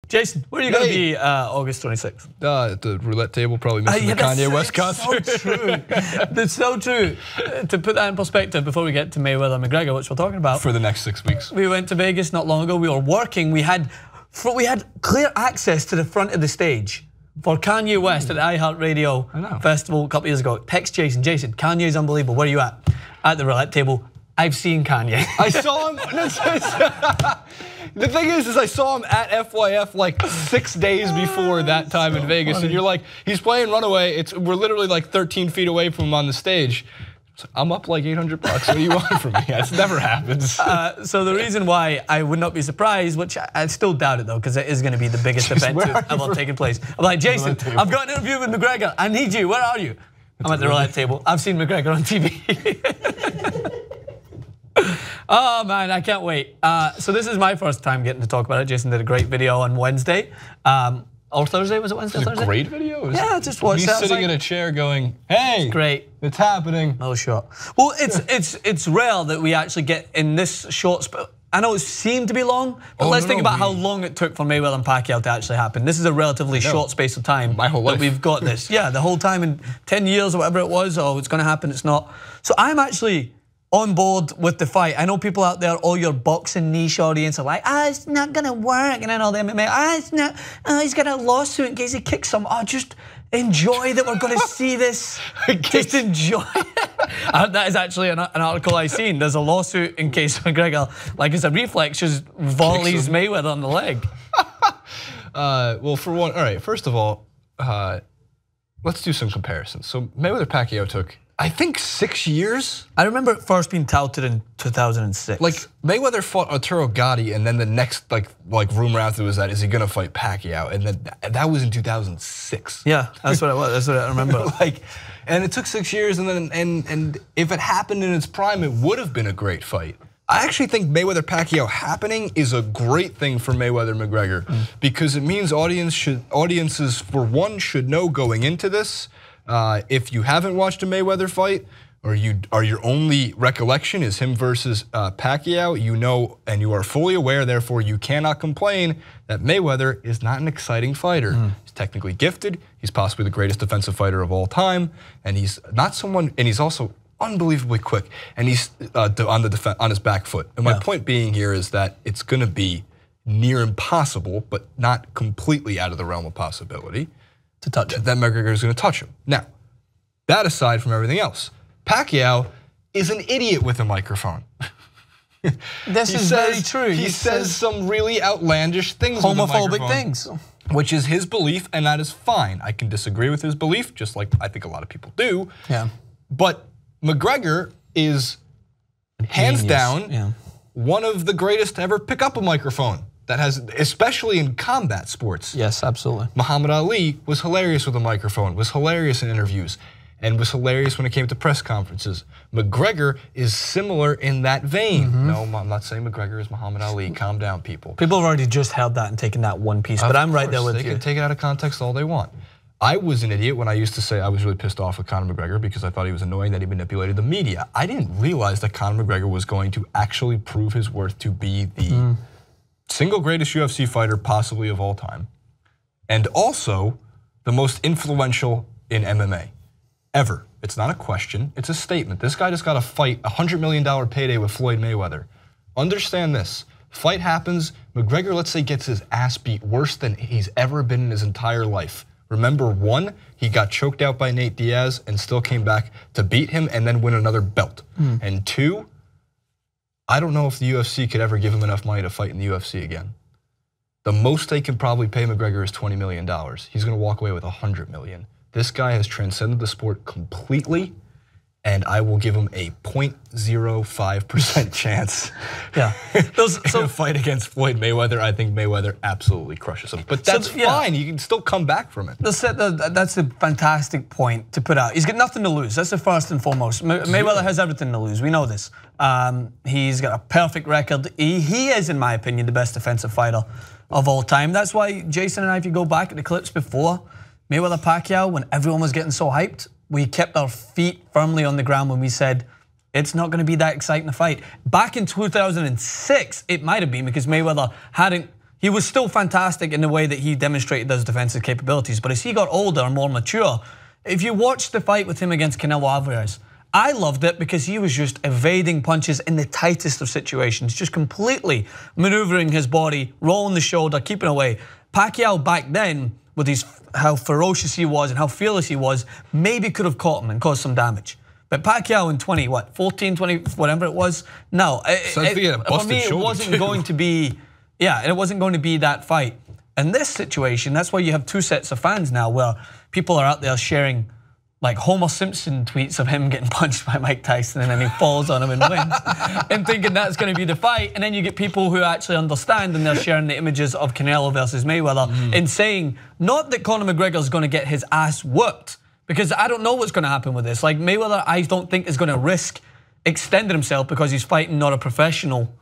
Jason, where are you going to be August 26th? At the roulette table, probably missing the Kanye West concert. So true. That's so true. To put that in perspective, before we get to Mayweather McGregor, which we're talking about. For the next 6 weeks. We went to Vegas not long ago. We were working. We had clear access to the front of the stage for Kanye West at the iHeartRadio Festival a couple years ago. Text Jason, Kanye's unbelievable. Where are you at? At the roulette table. I've seen Kanye. I saw him. The thing is I saw him at FYF like 6 days before that time in Vegas, funny. And you're like, he's playing Runaway. We're literally like 13 feet away from him on the stage. I'm up like $800. What do you want from me? That never happens. So the reason why I would not be surprised, which I still doubt it though, because it is going to be the biggest event to ever taken place. I'm like, Jason, I've got an interview with McGregor. I need you. Where are you? I'm at the roulette table. I've seen McGregor on TV. Oh man, I can't wait. So this is my first time getting to talk about it. Jason did a great video on Wednesday. Or Thursday, was it Wednesday or Thursday? A great video? Yeah, just watched that. Me sitting in a chair going, hey, it's great. It's happening. No shot. Well, it's rare that we actually get in this short I know it seemed to be long, but let's think about how long it took for Mayweather and Pacquiao to actually happen. This is a relatively short space of time. My whole life. That we've got this. Yeah, the whole time in 10 years or whatever it was, it's going to happen, it's not. So I'm actually on board with the fight. I know people out there, all your boxing niche audience are like, it's not gonna work, and then all the MMA, it's not, he's got a lawsuit in case he kicks some. Just enjoy that we're gonna see this. Just enjoy it. That is actually an article I seen. There's a lawsuit in case McGregor, like it's a reflex, just volleys Mayweather on the leg. Well, for one, all right, first of all, let's do some comparisons. So Mayweather-Pacquiao took, I think, 6 years. I remember it first being touted in 2006. Like Mayweather fought Arturo Gatti, and then the next like rumor after was that is he gonna fight Pacquiao, and then that was in 2006. Yeah, that's what it was. That's what I remember. And it took 6 years, and then and if it happened in its prime, it would have been a great fight. I actually think Mayweather-Pacquiao happening is a great thing for Mayweather-McGregor because it means audiences for one should know going into this. If you haven't watched a Mayweather fight, or your only recollection is him versus Pacquiao, you know and you are fully aware, therefore you cannot complain that Mayweather is not an exciting fighter. He's technically gifted, he's possibly the greatest defensive fighter of all time, and he's not someone, and he's also unbelievably quick, and he's on his back foot. And my point being here is that it's gonna be near impossible, but not completely out of the realm of possibility, to touch him. That McGregor is going to touch him. Now, that aside from everything else, Pacquiao is an idiot with a microphone. This is very true. He says some really outlandish things, homophobic things, which is his belief, and that is fine. I can disagree with his belief, just like I think a lot of people do. Yeah. But McGregor is hands down one of the greatest to ever pick up a microphone. That has, especially in combat sports. Yes, absolutely. Muhammad Ali was hilarious with a microphone, was hilarious in interviews, and was hilarious when it came to press conferences. McGregor is similar in that vein. No, I'm not saying McGregor is Muhammad Ali. Calm down, people. People have already just held that and taken that one piece, but I'm right there with you. They can take it out of context all they want. I was an idiot when I used to say I was really pissed off with Conor McGregor because I thought he was annoying that he manipulated the media. I didn't realize that Conor McGregor was going to actually prove his worth to be the single greatest UFC fighter possibly of all time, and also the most influential in MMA ever. It's not a question, it's a statement. This guy just got to fight a $100 million payday with Floyd Mayweather. Understand this, fight happens, McGregor, let's say, gets his ass beat worse than he's ever been in his entire life. Remember, one, he got choked out by Nate Diaz and still came back to beat him and then win another belt. And two, I don't know if the UFC could ever give him enough money to fight in the UFC again. The most they can probably pay McGregor is $20 million. He's gonna walk away with $100 million. This guy has transcended the sport completely, and I will give him a 0.05% chance. In a fight against Floyd Mayweather, I think Mayweather absolutely crushes him. But that's fine, you can still come back from it. That's a fantastic point to put out. He's got nothing to lose, that's the first and foremost. Mayweather has everything to lose, we know this. He's got a perfect record. He is, in my opinion, the best defensive fighter of all time. That's why Jason and I, if you go back at the clips before, Mayweather-Pacquiao, when everyone was getting so hyped, we kept our feet firmly on the ground when we said, it's not going to be that exciting a fight. Back in 2006, it might have been because Mayweather hadn't he was still fantastic in the way that he demonstrated those defensive capabilities. But as he got older and more mature, if you watch the fight with him against Canelo Alvarez, I loved it because he was just evading punches in the tightest of situations, just completely maneuvering his body, rolling the shoulder, keeping away. Pacquiao back then, with how ferocious he was and how fearless he was, maybe could have caught him and caused some damage. But Pacquiao in 14, 20, whatever it was, no. For me, it wasn't going to be, it wasn't going to be that fight. In this situation, that's why you have two sets of fans now where people are out there sharing like Homer Simpson tweets of him getting punched by Mike Tyson and then he falls on him and wins, and thinking that's going to be the fight. And then you get people who actually understand and they're sharing the images of Canelo versus Mayweather and saying, not that Conor McGregor is going to get his ass whooped, because I don't know what's going to happen with this. Like Mayweather, I don't think is going to risk extending himself because he's fighting not a professional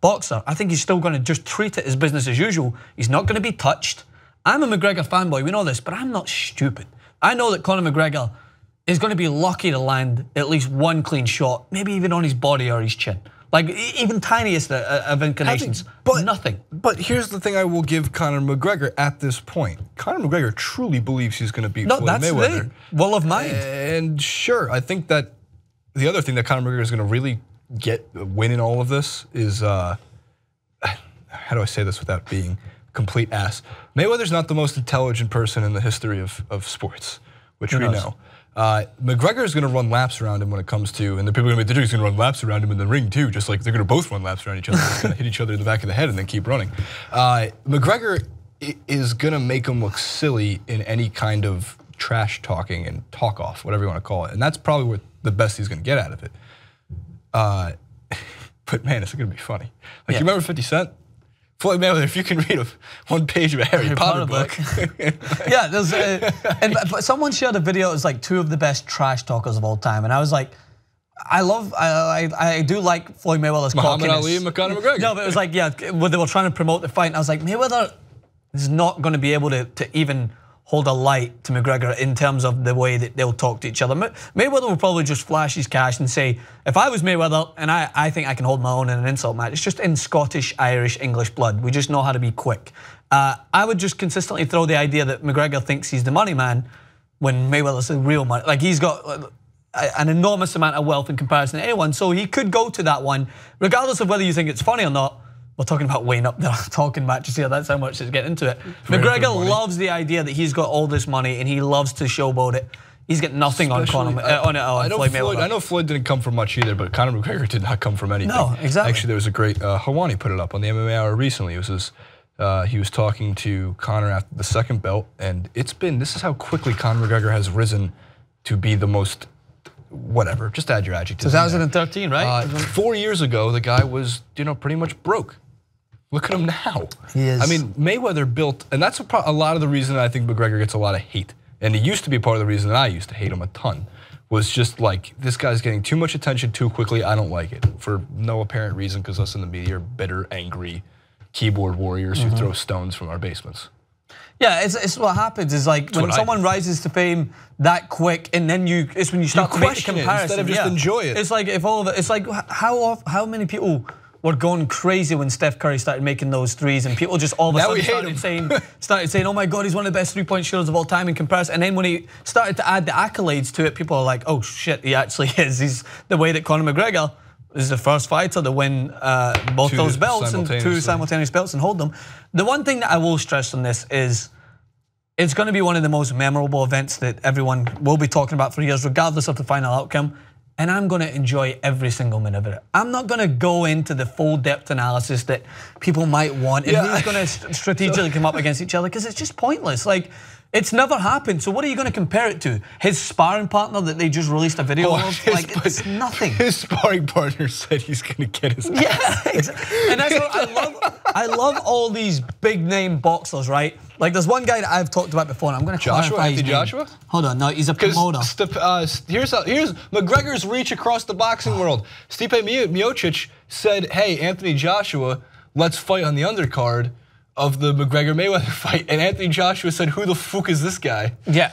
boxer. I think he's still going to just treat it as business as usual. He's not going to be touched. I'm a McGregor fanboy, we know this, but I'm not stupid. I know that Conor McGregor is going to be lucky to land at least one clean shot, maybe even on his body or his chin. Like even tiniest of inclinations, but nothing. But here's the thing I will give Conor McGregor at this point. Conor McGregor truly believes he's going to beat Floyd Mayweather. Well of mind. And sure, I think that the other thing that Conor McGregor is going to really win in all of this is, how do I say this without being complete ass? Mayweather's not the most intelligent person in the history of sports, which we know. McGregor is going to run laps around him when it comes to, and the people are going to be, he's going to run laps around him in the ring too, just like they're going to both run laps around each other. They're going to hit each other in the back of the head and then keep running. McGregor is going to make him look silly in any kind of trash talking and talk off, whatever you want to call it. And that's probably what the best he's going to get out of it. But man, it's going to be funny. Like you remember 50 Cent? Floyd Mayweather, if you can read one page of a Harry Potter book. Yeah, but someone shared a video. It was like two of the best trash talkers of all time, and I was like, I do like Floyd Mayweather's Muhammad Ali and Conor McGregor. No, but it was like, when they were trying to promote the fight, and I was like, Mayweather is not going to be able to even hold a light to McGregor in terms of the way that they'll talk to each other. Mayweather will probably just flash his cash and say, if I was Mayweather and I think I can hold my own in an insult match, it's just in Scottish, Irish, English blood. We just know how to be quick. I would just consistently throw the idea that McGregor thinks he's the money man when Mayweather's the real money. Like he's got an enormous amount of wealth in comparison to anyone, so he could go to that one, regardless of whether you think it's funny or not. We're talking about weighing up the talking matches here, that's how much to get into it. McGregor loves the idea that he's got all this money and he loves to showboat it. He's got nothing on Floyd Mayweather. I know Floyd didn't come from much either, but Conor McGregor did not come from anything. No, exactly. Actually, there was a great, Hawani put it up on the MMA Hour recently. It was he was talking to Conor after the second belt, and this is how quickly Conor McGregor has risen to be the most, whatever, just add your adjectives. 2013, right? 4 years ago, the guy was, pretty much broke. Look at him now. He is. I mean, Mayweather built, and that's a lot of the reason I think McGregor gets a lot of hate. And it used to be part of the reason that I used to hate him a ton, was just like, this guy's getting too much attention too quickly. I don't like it for no apparent reason, because us in the media are bitter, angry keyboard warriors who throw stones from our basements. Yeah, it's what happens is like when someone rises to fame that quick, and then it's when you start to make the comparison instead of just enjoy it. It's like it's like how many people were going crazy when Steph Curry started making those threes, and people just all of a sudden started saying, oh my God, he's one of the best three-point shooters of all time in comparison. And then when he started to add the accolades to it, people are like, oh shit, he actually is. He's the way that Conor McGregor is the first fighter to win both those belts and two simultaneous belts and hold them. The one thing that I will stress on this is it's going to be one of the most memorable events that everyone will be talking about for years, regardless of the final outcome. And I'm going to enjoy every single minute of it. I'm not going to go into the full depth analysis that people might want, and who's going to strategically come up against each other, because it's just pointless. Like, it's never happened. So what are you going to compare it to? His sparring partner that they just released a video of? Like, it's nothing. His sparring partner said he's going to get his ass. Yeah, exactly. And that's what I love all these big name boxers, right? Like there's one guy that I've talked about before, and I'm going to clarify his name. Joshua? Hold on, no, he's a promoter. Here's McGregor's reach across the boxing world. Stipe Miocic said, hey, Anthony Joshua, let's fight on the undercard. of the McGregor-Mayweather fight, and Anthony Joshua said, "Who the fuck is this guy?" Yeah,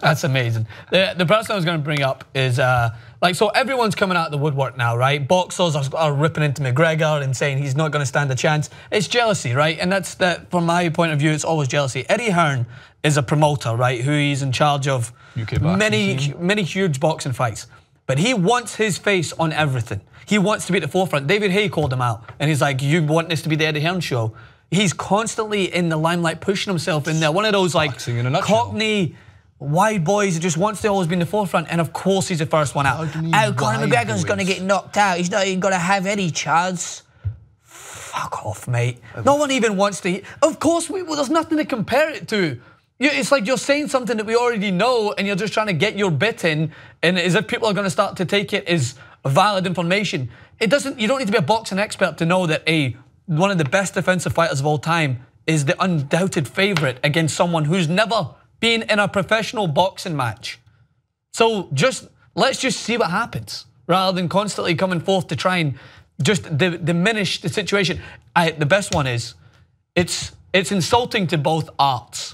that's amazing. The person I was going to bring up is so everyone's coming out of the woodwork now, right? Boxers are ripping into McGregor and saying he's not going to stand a chance. It's jealousy, right? And that's from my point of view, it's always jealousy. Eddie Hearn is a promoter, right? Who he's in charge of UK many huge boxing fights, but he wants his face on everything. He wants to be at the forefront. David Haye called him out, and he's like, "You want this to be the Eddie Hearn show?" He's constantly in the limelight, pushing himself in there. One of those like Cockney wide boys who just wants to always be in the forefront. And of course, he's the first one out. Oh, Conor McGregor's going to get knocked out. He's not even going to have any chance. Fuck off, mate. No one even wants to. Of course, there's nothing to compare it to. It's like you're saying something that we already know, and you're just trying to get your bit in, and as if people are going to start to take it as valid information. It doesn't. You don't need to be a boxing expert to know that one of the best defensive fighters of all time is the undoubted favorite against someone who's never been in a professional boxing match. So let's just see what happens, rather than constantly coming forth to try and just diminish the situation. The best one is, it's insulting to both arts.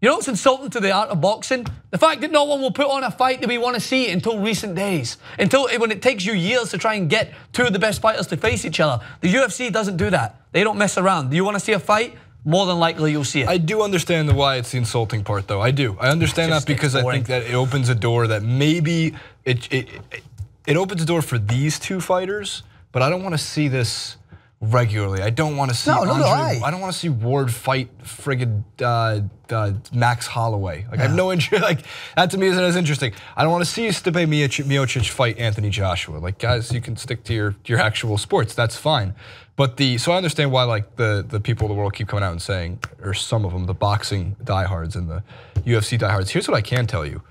You know what's insulting to the art of boxing? The fact that no one will put on a fight that we want to see until recent days. When it takes you years to try and get two of the best fighters to face each other. The UFC doesn't do that. They don't mess around. Do you want to see a fight? More than likely you'll see it. I do understand why it's the insulting part, though. I do. I understand that because I think that it opens a door that maybe it opens a door for these two fighters, but I don't want to see this regularly. I don't want to see I don't want to see Ward fight friggin' Max Holloway. Like I have no interest. Like that to me isn't as interesting. I don't want to see Stipe Miocic fight Anthony Joshua. Like guys, you can stick to your actual sports. That's fine. But so I understand why like the people of the world keep coming out and saying, or some of them, the boxing diehards and the UFC diehards. Here's what I can tell you.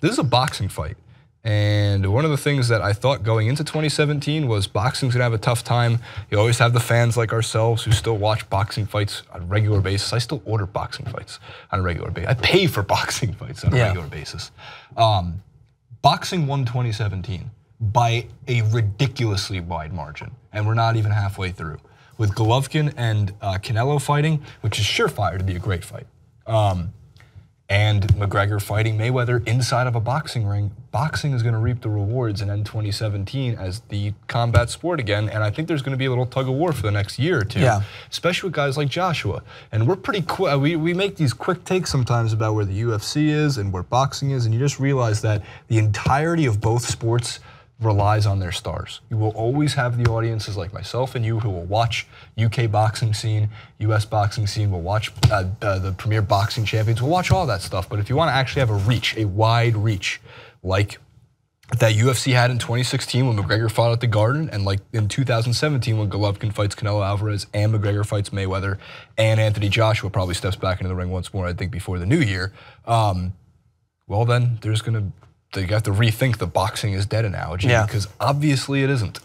This is a boxing fight. And one of the things that I thought going into 2017 was boxing's gonna have a tough time. You always have the fans like ourselves who still watch boxing fights on a regular basis. I still order boxing fights on a regular basis. I pay for boxing fights on a regular basis. Boxing won 2017 by a ridiculously wide margin, and we're not even halfway through. With Golovkin and Canelo fighting, which is surefire to be a great fight. And McGregor fighting Mayweather inside of a boxing ring, boxing is going to reap the rewards and end 2017 as the combat sport again. And I think there's going to be a little tug of war for the next year or two, especially with guys like Joshua. And we're pretty quick. We make these quick takes sometimes about where the UFC is and where boxing is, and you just realize that the entirety of both sports relies on their stars. You will always have the audiences like myself and you who will watch UK boxing scene, US boxing scene, will watch the premier boxing champions, will watch all that stuff. But if you want to actually have a reach, a wide reach, like that UFC had in 2016 when McGregor fought at the Garden, and like in 2017 when Golovkin fights Canelo Alvarez and McGregor fights Mayweather, and Anthony Joshua probably steps back into the ring once more, I think, before the new year, well then they have to rethink the boxing is dead analogy, because obviously it isn't.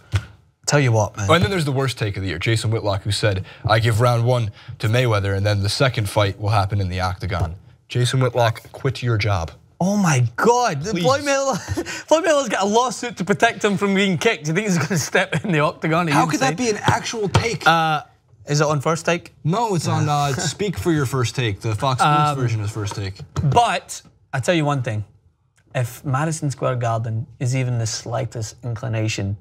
Tell you what, man. Oh, and then there's the worst take of the year, Jason Whitlock, who said, "I give round 1 to Mayweather, and then the second fight will happen in the octagon." Jason Whitlock, quit your job. Oh my God! Floyd Mayweather's got a lawsuit to protect him from being kicked. Do you think he's going to step in the octagon? How could that be an actual take? Is it on First Take? No, it's on Speak for Your First Take, the Fox Sports version of First Take. But I tell you one thing. If Madison Square Garden is even the slightest inclination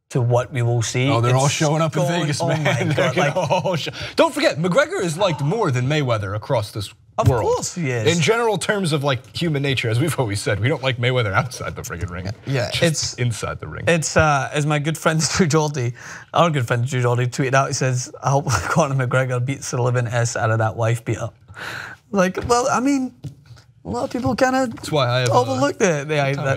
to what we will see. Oh, they're all showing up in Vegas, man. Oh my God, don't forget, McGregor is liked more than Mayweather across this world. Of course he is. In general terms of like human nature, as we've always said, we don't like Mayweather outside the friggin' ring. Yeah, it's inside the ring. It's as my good friend Drew Doherty, our good friend Drew Doherty tweeted out, he says, "I hope Conor McGregor beats the living S out of that wife beater." Like, well, I mean, a lot of people kind of overlook that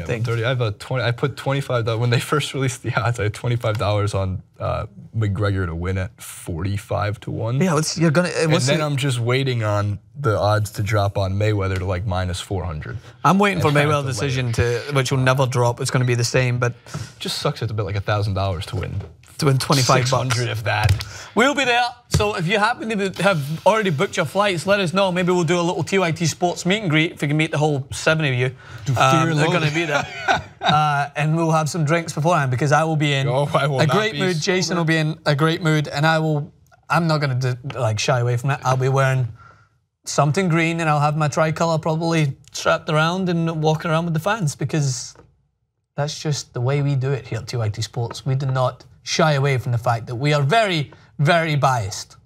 thing. I put $25 when they first released the odds. I had $25 on McGregor to win at 45 to 1. Yeah, and then I'm just waiting on the odds to drop on Mayweather to like -400. I'm waiting for Mayweather's decision which will never drop. It's going to be the same, but it just sucks. It's a bit like $1,000 to win. To win 25 bucks. $600 if that. We'll be there. So if you happen to have already booked your flights, let us know. Maybe we'll do a little TYT Sports meet and greet if we can meet the whole 7 of you. They're going to be there. And we'll have some drinks beforehand because I will be in a great mood. Jason will be in a great mood, and I will I'm not gonna like shy away from it. I'll be wearing something green and I'll have my tricolour probably strapped around and walking around with the fans, because that's just the way we do it here at TYT Sports. We do not shy away from the fact that we are very, very biased.